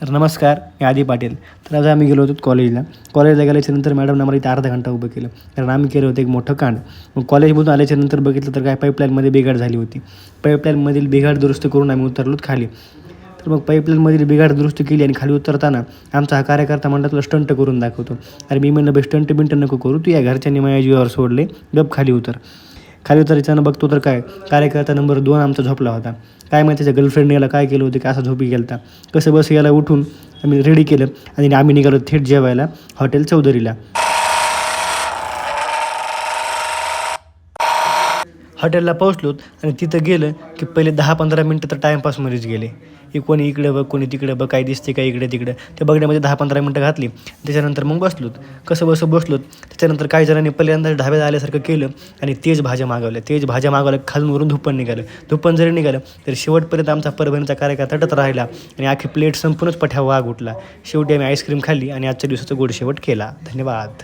तर नमस्कार, मी आदी पाटील. तर आज आम्ही गेलो होतो कॉलेजला गेल्याच्यानंतर मॅडमनं आम्हाला इथे अर्धा घंटा उभं केलं. कारण आम्ही केलं होतं एक मोठं कांड. मग कॉलेजमधून आल्याच्यानंतर बघितलं तर काय पाईपलाईनमध्ये बिघाड झाली होती. पाईपलाईनमधील बिघाड दुरुस्त करून आम्ही उतरलो खाली. तर मग पाईपलाईनमधील बिघाड दुरुस्त केली आणि खाली उतरताना आमचा हा कार्यकर्ता म्हणला तुला स्टंट करून दाखवतो. अरे मी म्हणलं स्टंट बिंट नको करू, तू या घरच्यांनी माझ्या जीवावर सोडले, गप खाली उतर. खाली उतरायच्यानं बघतो तर काय कार्यकर्ता नंबर 2 आमचा झोपला होता. काय माहिती त्याच्या गर्लफ्रेंडने याला काय केलं होतं की असा झोपी गेलता. कसं बस याला उठून आम्ही रेडी केलं आणि आम्ही निघालो थेट जेवायला हॉटेल चौधरीला. हॉटेलला पोहोचलोत आणि तिथं गेलं की पहिले 10-15 मिनटं तर टाईमपासमध्येच गेले. की कोणी इकडे बघ, कोणी तिकडे बघ, काय दिसते काय इकडे तिकडे. ते बघण्यामध्ये 10-15 मिनटं घातली. त्याच्यानंतर मग बसलोत. कसं बसलोत. त्याच्यानंतर काही जणांनी पहिल्यांदा ढाब्यात आल्यासारखं केलं आणि तेज भाज्या मागवल्या. खालून वरून धुप्पण जरी निघालं तरी शेवटपर्यंत आमचा परभणीचा कार्यकर्ता तटत राहिला आणि आखी प्लेट संपूनच पठ्या वाघ उठला. शेवटी आम्ही आईस्क्रीम खाल्ली आणि आजच्या दिवसाचा गोड शेवट केला. धन्यवाद.